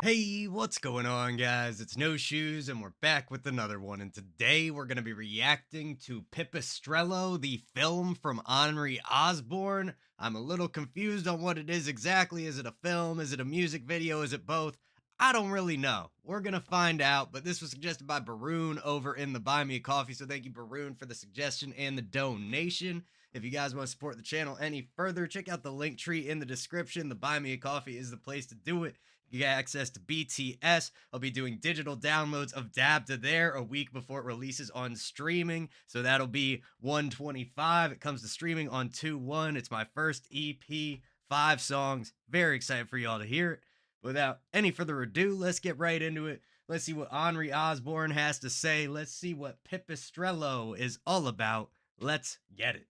Hey, what's going on, guys? It's No Shoes, and we're back with another one. And today we're going to be reacting to Pipistrelo, the film from Onry Ozzborn. I'm a little confused on what it is exactly. Is it a film? Is it a music video? Is it both? I don't really know. We're going to find out, but this was suggested by Baroon over in the Buy Me a Coffee. So thank you, Baroon, for the suggestion and the donation. If you guys want to support the channel any further, check out the link tree in the description. The Buy Me a Coffee is the place to do it. You get access to BTS. I'll be doing digital downloads of Dab to There a week before it releases on streaming. So that'll be 125. It comes to streaming on 2/1. It's my first EP, 5 songs. Very excited for y'all to hear it. Without any further ado, let's get right into it. Let's see what Onry Ozzborn has to say. Let's see what Pipistrelo is all about. Let's get it.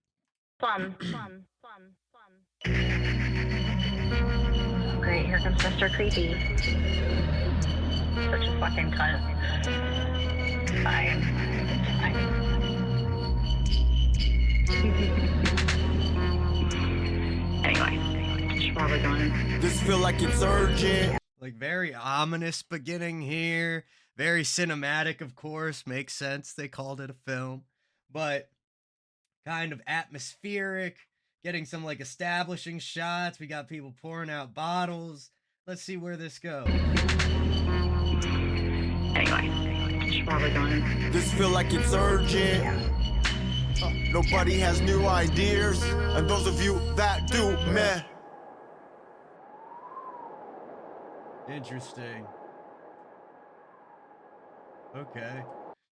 Fun. Great, here comes Mr. Creepy. Such a fucking cunt. Fine. Anyway, she's probably going. This feel like it's urgent. Like, very ominous beginning here. Very cinematic, of course. Makes sense. They called it a film. But kind of atmospheric. Getting some, like, establishing shots. We got people pouring out bottles. Let's see where this goes. Anyway, she's probably going. This feel like it's urgent. Nobody has new ideas. And those of you that do, meh. Interesting. Okay.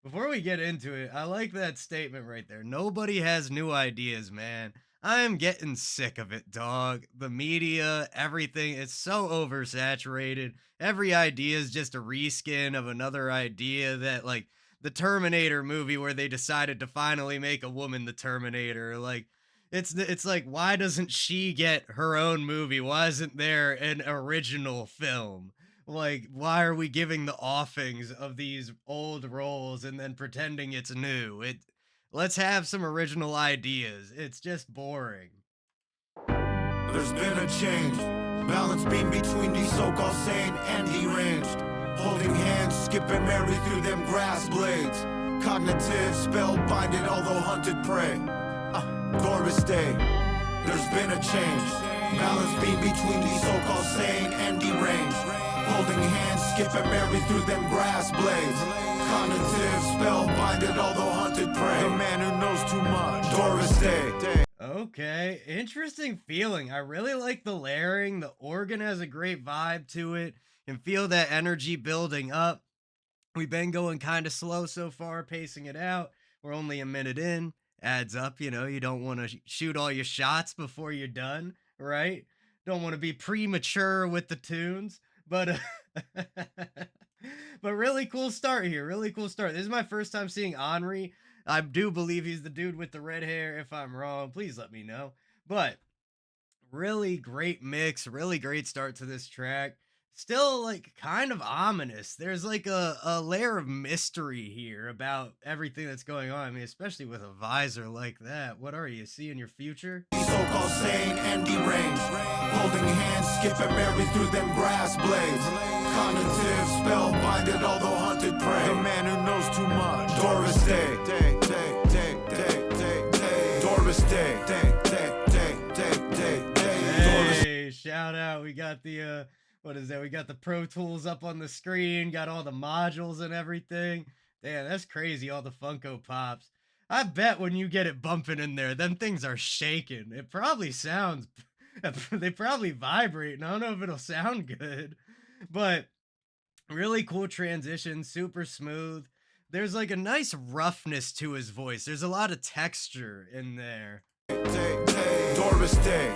Before we get into it, I like that statement right there. Nobody has new ideas, man. I am getting sick of it, dog. The media, everything, it's so oversaturated. Every idea is just a reskin of another idea. That, like, the Terminator movie where they decided to finally make a woman the Terminator. Like, it's like, why doesn't she get her own movie? Why isn't there an original film? Like, why are we giving the offings of these old roles and then pretending it's new? Let's have some original ideas. It's just boring. There's been a change. Balance beam between the so-called sane and deranged. Holding hands, skipping merry through them grass blades. Cognitive, spellbinded, although hunted prey. Doris Day. There's been a change. Balance beam between the so-called sane and deranged. Holding hands, skipping merry through them grass blades. Cognitive, spellbinded, although hunted prey. The man who knows too much. Doris Day. Okay, interesting feeling. I really like the layering. The organ has a great vibe to it. Can feel that energy building up. We've been going kind of slow so far, pacing it out. We're only a minute in. Adds up, you know. You don't want to shoot all your shots before you're done, right? Don't want to be premature with the tunes. But but really cool start here. Really cool start. This is my first time seeing Onry. I do believe he's the dude with the red hair. If I'm wrong, please let me know. But really great mix. Really great start to this track. Still, like, kind of ominous. There's like a layer of mystery here about everything that's going on. I mean, especially with a visor like that. What are you seeing your future? So-called sane and deranged. Holding hands, skipping merry through them grass blades. Cognitive, spellbinded, although hunted prey. The man who knows too much. Doris Day. Doris Day. Hey, shout out. We got the what is that? We got the Pro Tools up on the screen, got all the modules and everything. Damn, that's crazy, all the Funko Pops. I bet when you get it bumping in there, them things are shaking. It probably sounds, they probably vibrate, and I don't know if it'll sound good. But really cool transition, super smooth. There's like a nice roughness to his voice. There's a lot of texture in there. Doris Day.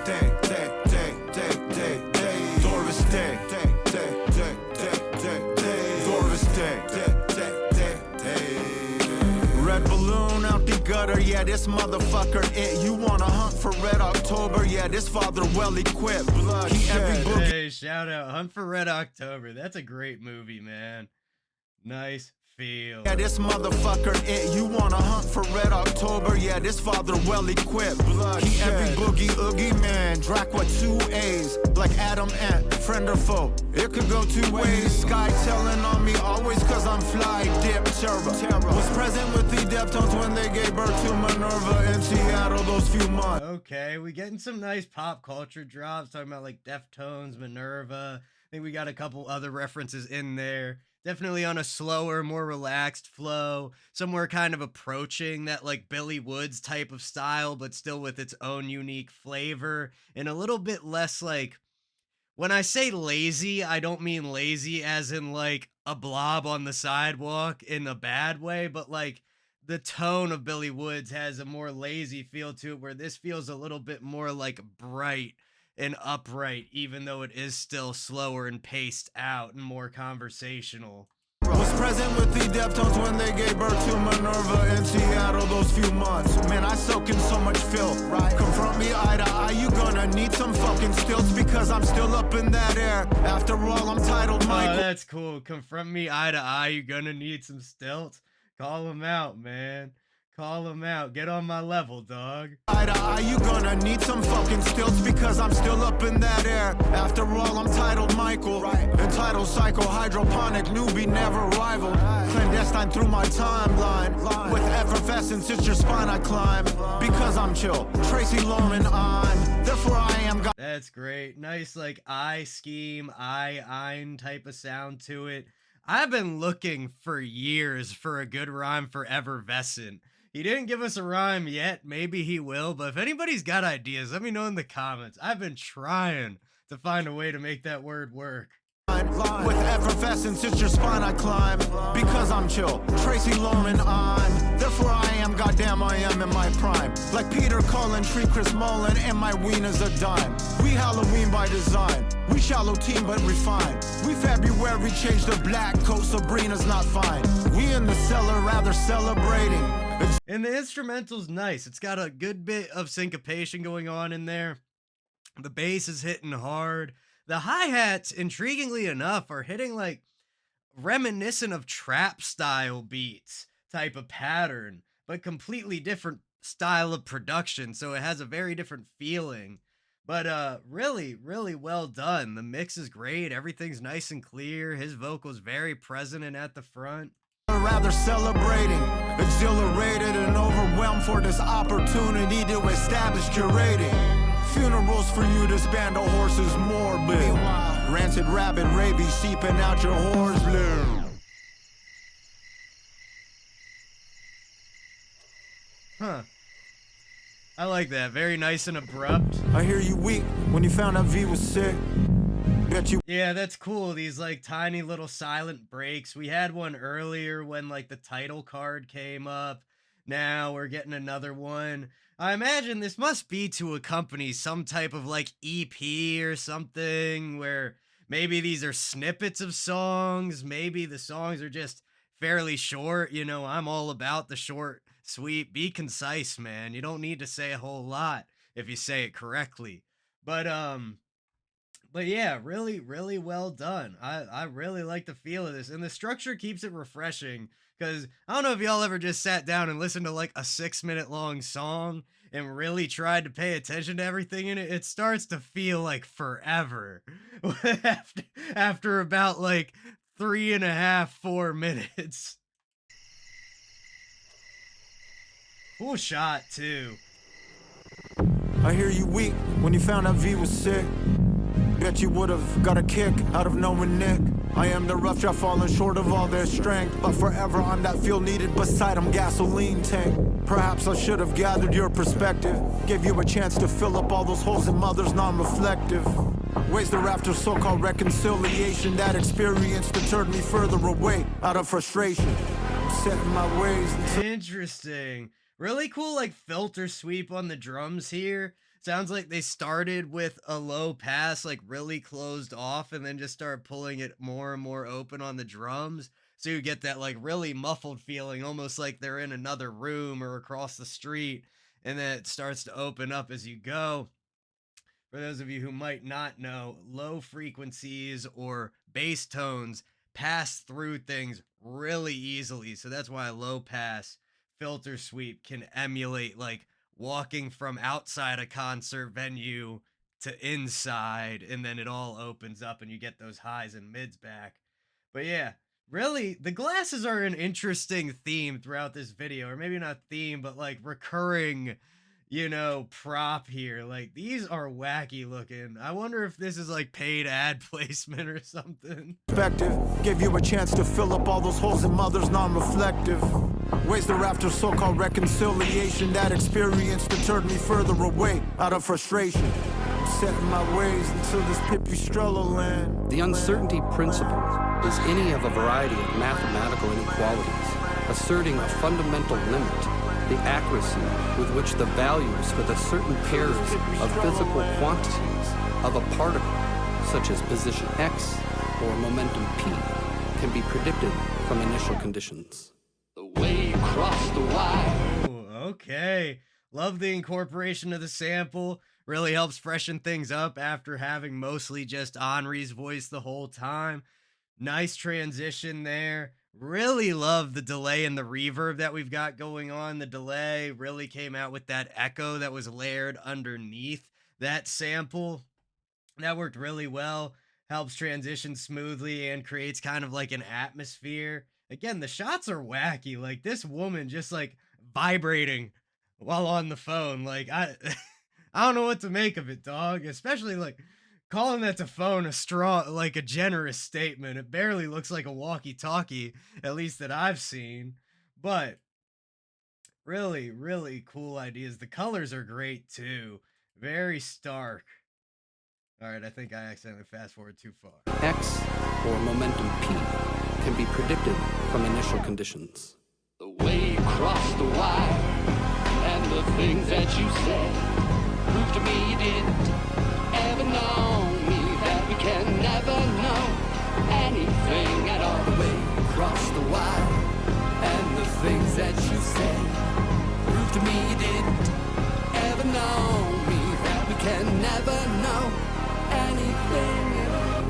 Doris Day. Doris Day. Red balloon out the gutter, yeah, this motherfucker it. You wanna hunt for Red October, yeah, this father well equipped. Hey, shout out, Hunt for Red October. That's a great movie, man. Nice feel. Yeah, this motherfucker it. You wanna hunt for Red October, yeah, this father well equipped. He every boogie oogie man, Drac with 2 A's. Like like Adam Ant, friend or foe. It could go two ways. Sky telling on me always cause I'm fly, dip, terror. Was present with the Deftones when they gave birth to Minerva in Seattle those few months. Okay, we getting some nice pop culture drops talking about like Deftones, Minerva. I think we got a couple other references in there. Definitely on a slower, more relaxed flow, somewhere kind of approaching that like Billy Woods type of style, but still with its own unique flavor and a little bit less like when I say lazy, I don't mean lazy as in like a blob on the sidewalk in a bad way, but like the tone of Billy Woods has a more lazy feel to it, where this feels a little bit more like bright and upright, even though it is still slower and paced out and more conversational. Was present with the Deftones when they gave birth to Minerva in Seattle those few months. Man, I soak in so much filth, right? Confront me eye to eye, you gonna need some fucking stilts because I'm still up in that air. After all, I'm titled Michael. Oh, that's cool. Confront me eye to eye, you're gonna need some stilts. Call him out, man. Call him out. Get on my level, dog. Eye to eye, you gonna need some fucking stilts because I'm still up in that air. After all, I'm titled Michael, right? Entitled psycho, hydroponic, newbie, never rival. Clandestine through my timeline. With effervescence, it's your spine I climb. Because I'm chill, Tracy Lorman, therefore I am God. That's great. Nice, like I scheme, ein type of sound to it. I've been looking for years for a good rhyme for effervescent. He didn't give us a rhyme yet. Maybe he will, but if anybody's got ideas, let me know in the comments. I've been trying to find a way to make that word work. With effervescence, it's your spine I climb. Because I'm chill, Tracy Lorman, therefore I am, goddamn I am in my prime. Like Peter Cullen, Tree Chris Mullen, and my ween is a dime. We Halloween by design, we shallow team but refined. We February change the black coat, Sabrina's not fine. We in the cellar rather celebrating. And the instrumental's nice. It's got a good bit of syncopation going on in there. The bass is hitting hard. The hi-hats, intriguingly enough, are hitting like reminiscent of trap style beats type of pattern, but completely different style of production. So it has a very different feeling. But really, really well done. The mix is great. Everything's nice and clear. His vocals very present and at the front. Rather celebrating, exhilarated and overwhelmed for this opportunity to establish curating. Funerals for you, this band of horses morbid. Rancid rabbit rabies seeping out your whore's blood. Huh. I like that. Very nice and abrupt. I hear you weak when you found out V was sick. Bet you. Yeah, that's cool. These like tiny little silent breaks. We had one earlier when like the title card came up. Now we're getting another one. I imagine this must be to accompany some type of like EP or something where maybe these are snippets of songs. Maybe the songs are just fairly short. You know, I'm all about the short, sweet, be concise, man. You don't need to say a whole lot if you say it correctly. But yeah, really, really well done. I really like the feel of this. And the structure keeps it refreshing. Because I don't know if y'all ever just sat down and listened to like a 6-minute long song and really tried to pay attention to everything in it. It starts to feel like forever after about like 3.5, 4 minutes. Cool shot too. I hear you weak when you found out V was sick. Bet you would've got a kick out of knowing Nick. I am the rough draft falling short of all their strength, but forever I'm that fuel needed beside them gasoline tank. Perhaps I should have gathered your perspective, gave you a chance to fill up all those holes in mother's non-reflective ways. Thereafter so-called reconciliation, that experience deterred me further away out of frustration. I'm set in my ways. Interesting. Really cool like filter sweep on the drums here. Sounds like they started with a low pass, like really closed off, and then just started pulling it more and more open on the drums. So you get that like really muffled feeling, almost like they're in another room or across the street, and then it starts to open up as you go. For those of you who might not know, low frequencies or bass tones pass through things really easily. So that's why a low pass filter sweep can emulate like walking from outside a concert venue to inside, and then it all opens up and you get those highs and mids back. But yeah, really, the glasses are an interesting theme throughout this video, or maybe not theme, but like recurring, prop here. Like these are wacky looking. I wonder if this is like paid ad placement or something. Perspective gave you a chance to fill up all those holes in mother's non-reflective ways. They're after so-called reconciliation. That experience deterred me further away out of frustration. Set in my ways until this Pipistrelo land. The uncertainty principle is any of a variety of mathematical inequalities, asserting a fundamental limit, the accuracy with which the values for the certain pairs of physical quantities of a particle, such as position x or momentum p, can be predicted from initial conditions. The way across the wire. Ooh, okay. Love the incorporation of the sample. Really helps freshen things up after having mostly just Onry's voice the whole time. Nice transition there. Really love the delay and the reverb that we've got going on. The delay really came out with that echo that was layered underneath that sample. That worked really well. Helps transition smoothly and creates kind of like an atmosphere. Again, the shots are wacky. Like this woman just like vibrating while on the phone. Like I don't know what to make of it, dog. Especially like calling that to phone a generous statement. It barely looks like a walkie-talkie, at least that I've seen. But really, really cool ideas. The colors are great too. Very stark. All right, I think I accidentally fast forward too far. X or momentum p can be predicted from initial conditions. The way across the wire and the things that you said prove to me you didn't ever know me, that we can never know anything at all. The way across the wire and the things that you said prove to me you didn't ever know me, that we can never know anything at all.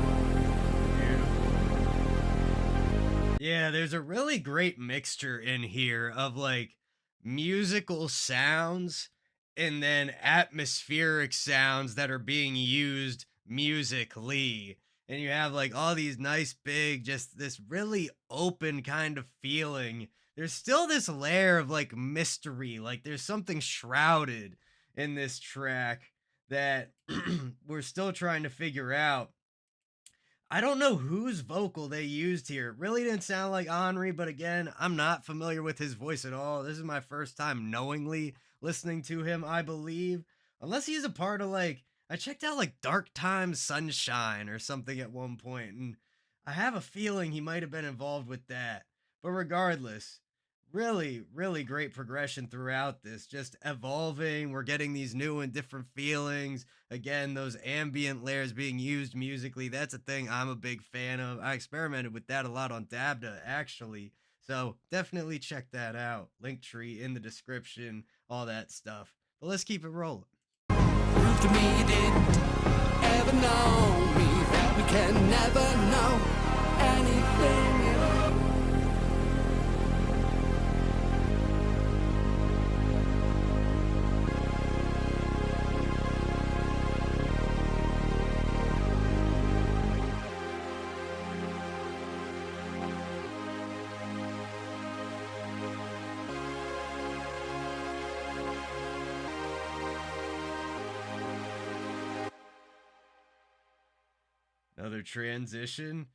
Yeah, there's a really great mixture in here of like musical sounds and then atmospheric sounds that are being used musically. And you have like all these nice big, just this really open kind of feeling. There's still this layer of like mystery, like there's something shrouded in this track that we're still trying to figure out. I don't know whose vocal they used here. It really didn't sound like Onry, but again, I'm not familiar with his voice at all. This is my first time knowingly listening to him, I believe. Unless he's a part of like, I checked out like Dark Times Sunshine or something at one point, and I have a feeling he might have been involved with that. But regardless, really, really great progression throughout this. Just evolving. We're getting these new and different feelings. Again, those ambient layers being used musically. That's a thing I'm a big fan of. I experimented with that a lot on Dabda, actually. So definitely check that out. Linktree in the description, all that stuff. But let's keep it rolling. Prove to me you didn't ever know me, that we can never know anything at all. Another transition.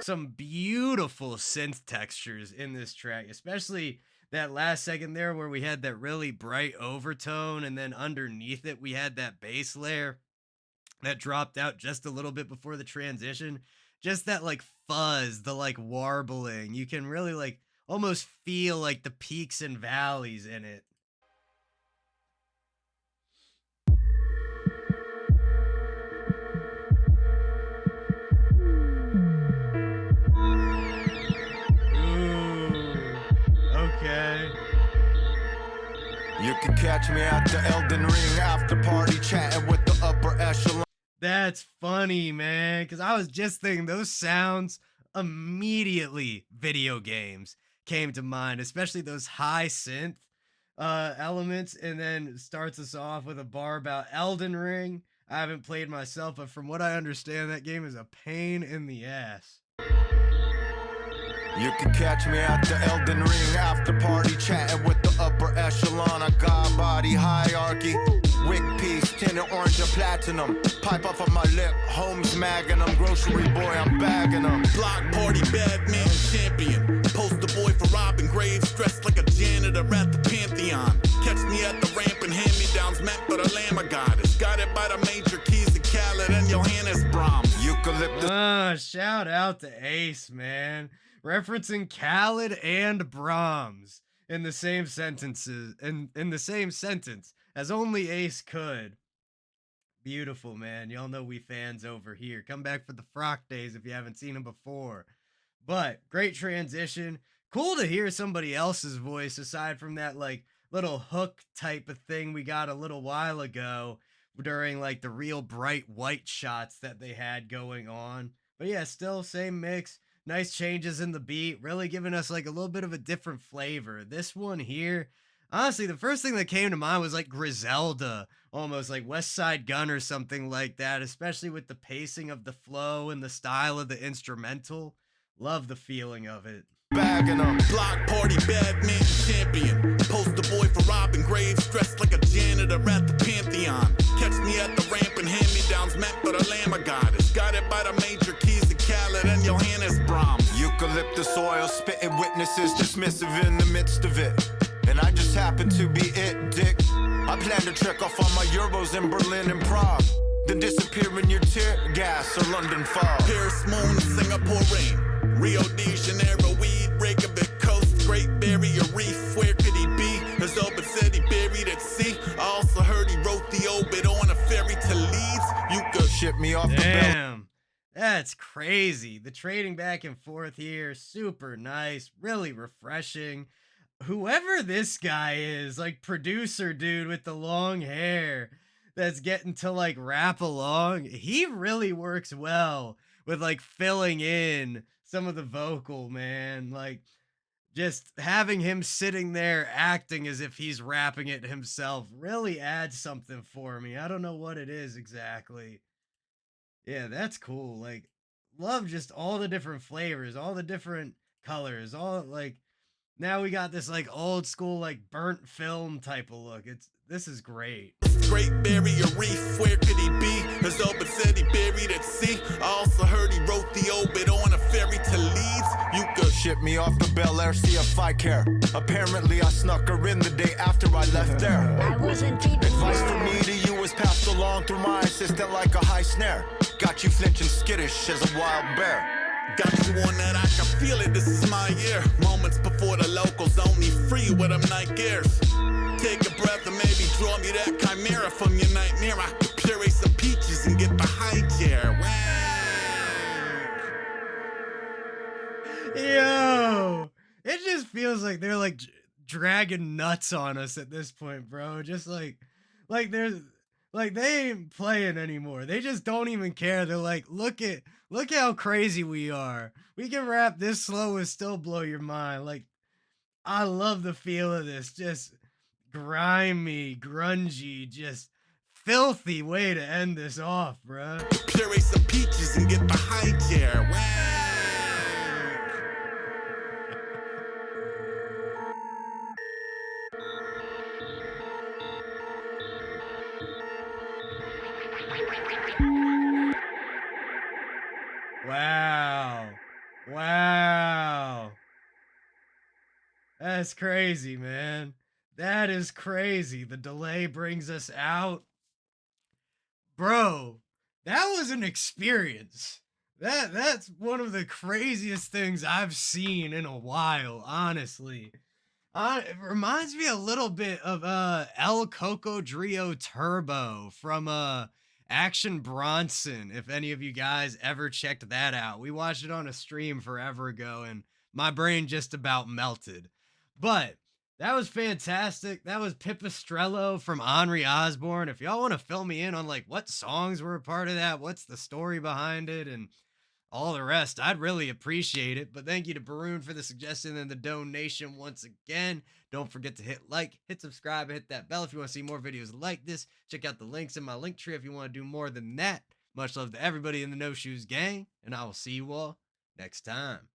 Some beautiful synth textures in this track, especially that last second there where we had that really bright overtone, and then underneath it we had that bass layer that dropped out just a little bit before the transition. Just that like fuzz, the like warbling. You can really like almost feel like the peaks and valleys in it. Okay. You can catch me at the Elden Ring after party chatting with the upper echelon. That's funny, man, because I was just thinking those sounds immediately video games came to mind, especially those high synth. elements, and then starts us off with a bar about Elden Ring. I haven't played myself, but from what I understand, that game is a pain in the ass. You can catch me at the Elden Ring after party, chatting with the upper echelon of God body hierarchy. Wick piece, tinted orange and platinum. Pipe off of my lip, homes magging them. Grocery boy, I'm bagging them. Block party, bad man champion. Poster boy for robbing graves, dressed like a janitor at the Pantheon. Catch me at the ramp and hand-me-downs meant for the Lamb of Goddess. Guided by the major keys of Khaled and Johannes Brahms. Eucalyptus. Shout out to Ace, man. Referencing Khaled and Brahms in the same sentences, in the same sentence as only Ace could. Beautiful, man. Y'all know we fans over here. Come back for the Frock days if you haven't seen them before. But great transition. Cool to hear somebody else's voice aside from that like little hook type of thing we got a little while ago during like the real bright white shots that they had going on. But yeah, still same mix. Nice changes in the beat, really giving us like a little bit of a different flavor. This one here, honestly, the first thing that came to mind was like Griselda, almost like West Side Gun or something like that, especially with the pacing of the flow and the style of the instrumental. Love the feeling of it. Bagging them. Block party, bad man champion. Poster boy for robbing graves, dressed like a janitor at the Pantheon. Catch me at the ramp and hand-me-downs meant for the Lamb of Goddess. Guided by the major keys of Khaled and Johannes Brahms. Eucalyptus oil, spitting witnesses, dismissive in the midst of it. And I just happen to be it, dick. I plan to trek off on my Euros in Berlin and Prague. Then disappear in your tear gas or London fog. Paris Moon, Singapore rain. Rio de Janeiro weed, Reykjavik coast, Great Barrier Reef. Where could he be? His Obit said he buried at sea. I also heard he wrote the Obit on a ferry to Leeds. You could ship me off the belt. Damn, that's crazy. The trading back and forth here, super nice, really refreshing. Whoever this guy is, like producer dude with the long hair that's getting to like rap along, he really works well with like filling in some of the vocal, man. Like just having him sitting there acting as if he's rapping it himself really adds something for me. I don't know what it is exactly. Yeah, that's cool. Like love just all the different flavors, all the different colors, all like now we got this like old school like burnt film type of look. This is great. Great Barrier Reef, where could he be? His Obit said he buried at sea. I also heard he wrote the Obit on a ferry to Leeds. You could ship me off the Bel Air, see if I care. Apparently I snuck her in the day after I left there. I wasn't keeping advice from me to you was passed along through my assistant like a high snare. Got you flinching skittish as a wild bear. Got you on that, I can feel it, this is my year. Moments before the locals only free with them night gears. Take a breath and maybe draw me that chimera from your nightmare. I could puree some peaches and get the high chair. Yo, it just feels like they're like dragging nuts on us at this point, bro. Just like there's like they ain't playing anymore. They just don't even care. They're like, look how crazy we are. We can rap this slow and still blow your mind. Like, I love the feel of this. Just grimy, grungy, just filthy way to end this off, bruh. Puree some peaches and get the high chair. Wow. Wow. That's crazy, man. That is crazy. The delay brings us out. Bro, that was an experience. That's one of the craziest things I've seen in a while, honestly. It reminds me a little bit of El Cocodrillo Turbo from Action Bronson, if any of you guys ever checked that out. We watched it on a stream forever ago and my brain just about melted. But that was fantastic. That was Pipistrelo from Onry Ozzborn. If y'all want to fill me in on like what songs were a part of that, what's the story behind it, and all the rest, I'd really appreciate it. But thank you to Baroon for the suggestion and the donation once again. Don't forget to hit like, hit subscribe, and hit that bell if you want to see more videos like this. Check out the links in my link tree if you want to do more than that. Much love to everybody in the No Shoes gang, and I will see you all next time.